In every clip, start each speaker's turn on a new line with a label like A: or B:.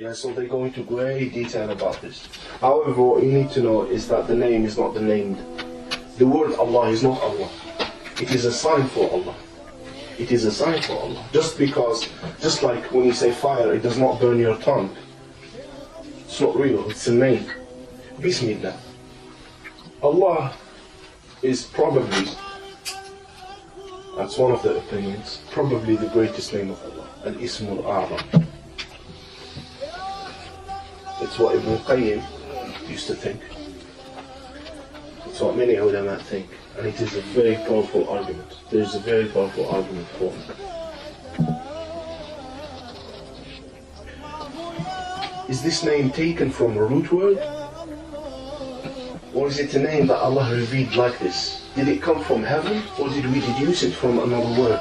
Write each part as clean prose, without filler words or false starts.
A: Yeah, so they go into great detail about this. However, what you need to know is that the name is not the name. The word Allah is not Allah. It is a sign for Allah. It is a sign for Allah. Just like when you say fire, it does not burn your tongue. It's not real, it's a name. Bismillah. Allah is probably, that's one of the opinions, probably the greatest name of Allah. Al-Ismul A'zam. It's what Ibn Qayyim used to think. It's what many ulama think. And it is a very powerful argument. There is a very powerful argument for it. Is this name taken from a root word? Or is it a name that Allah revealed like this? Did it come from heaven, or did we deduce it from another word?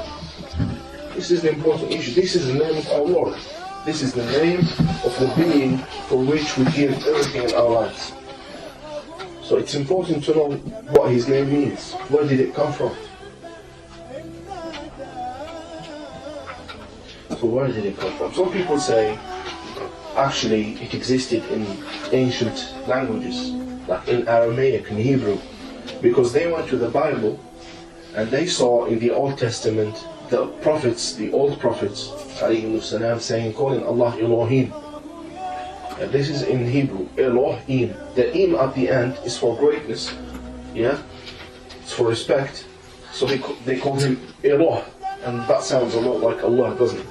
A: This is an important issue. This is the name of our Lord. This is the name of the being for which we give everything in our lives. So it's important to know what His name means. Where did it come from? So where did it come from? Some people say, actually, it existed in ancient languages, like in Aramaic, in Hebrew, because they went to the Bible and they saw in the Old Testament the prophets, the old prophets, saying, calling Allah Elohim. And this is in Hebrew, Elohim. The im at the end is for greatness, yeah? It's for respect. So they call him Eloh, and that sounds a lot like Allah, doesn't it?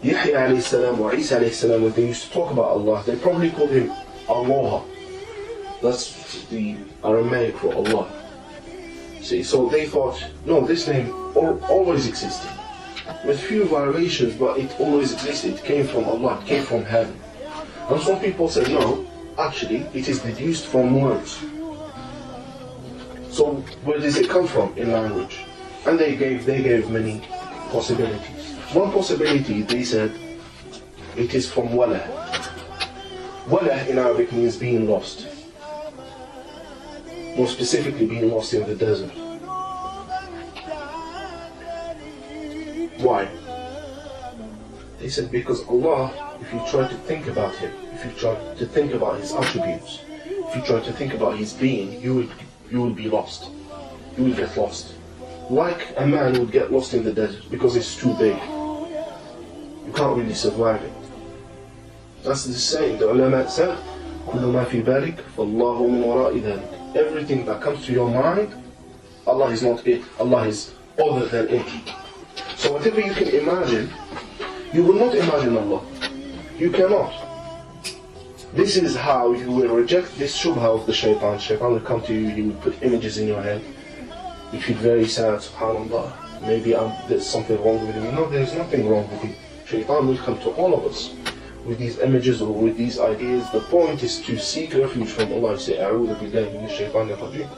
A: Yahya alayhi salam or Isa alayhi salam, when they used to talk about Allah, they probably called him Allah. That's the Aramaic for Allah. See, so they thought, no, this name always existed. With few variations, but it always existed. It came from Allah, it came from heaven. And some people say, no, actually, it is deduced from words. So where does it come from in language? And they gave many possibilities. One possibility, they said, it is from wala. Wala in Arabic means being lost. More specifically, being lost in the desert. Why? They said because Allah, if you try to think about Him, if you try to think about His attributes, if you try to think about His being, you will be lost. You will get lost. Like a man would get lost in the desert because it's too big. You can't really survive it. That's the saying. The ulama said, كُلُّ مَا فِي بَالِكَ فَاللَّهُ مِنْ وَرَاءِ ذَلِكَ. Everything that comes to your mind, Allah is not it. Allah is other than it. So whatever you can imagine, you will not imagine Allah. You cannot. This is how you will reject this shubha of the shaitan. Shaitan will come to you, he will put images in your head. You feel very sad, subhanAllah. Maybe there's something wrong with me. No, there's nothing wrong with you. Shaitan will come to all of us with these images or with these ideas. The point is to seek refuge from Allah. You say, A'udhu billahi minash shaitanir rajim.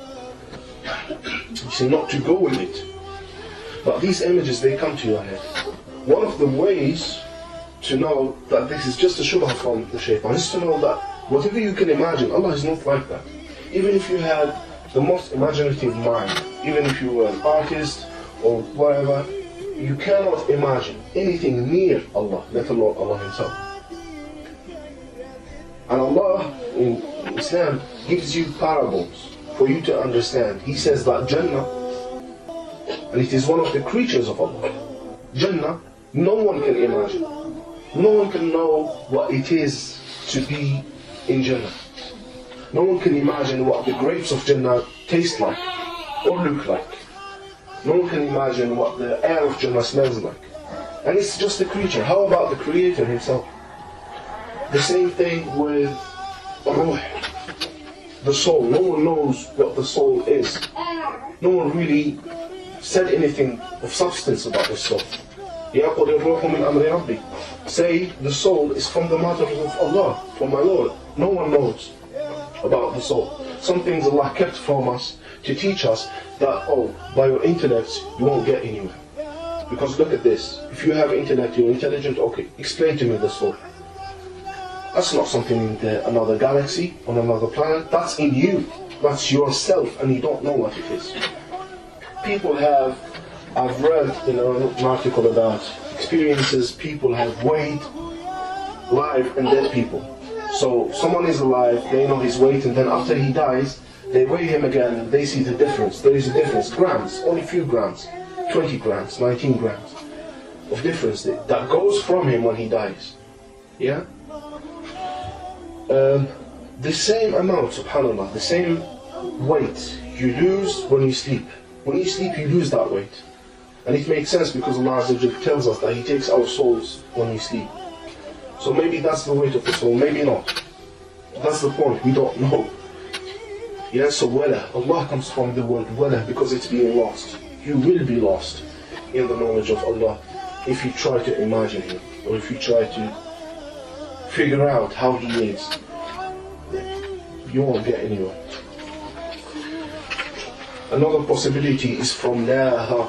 A: You say not to go with it. But these images, they come to your head. One of the ways to know that this is just a shubha from the shaitan is to know that whatever you can imagine, Allah is not like that. Even if you had the most imaginative mind, even if you were an artist or whatever, you cannot imagine anything near Allah, let alone Allah Himself. And Allah in Islam gives you parables for you to understand. He says that Jannah, and it is one of the creatures of Allah. Jannah, no one can imagine. No one can know what it is to be in Jannah. No one can imagine what the grapes of Jannah taste like or look like. No one can imagine what the air of Jannah smells like. And it's just a creature. How about the Creator Himself? The same thing with Ruh, the soul. No one knows what the soul is. No one really said anything of substance about the soul. Say the soul is from the matter of Allah, from my Lord. No one knows about the soul. Some things Allah kept from us to teach us that, oh, by your intellect you won't get anywhere. Because look at this, if you have intellect, you're intelligent, okay, explain to me the soul. That's not something in another galaxy, on another planet, that's in you, that's yourself, and you don't know what it is. People have, I've read in an article about experiences people have weighed live and dead people. So someone is alive, they know his weight, and then after he dies, they weigh him again and they see the difference. There is a difference, grams, only few grams, 20 grams, 19 grams of difference that goes from him when he dies. Yeah? The same amount, subhanAllah, the same weight you lose when you sleep. When you sleep, you lose that weight. And it makes sense because Allah Azza wa Jalla tells us that He takes our souls when we sleep. So maybe that's the weight of the soul, maybe not. That's the point, we don't know. Yeah, so wala, Allah comes from the word wala because it's being lost. You will be lost in the knowledge of Allah if you try to imagine Him, or if you try to figure out how He is. You won't get anywhere. Another possibility is from la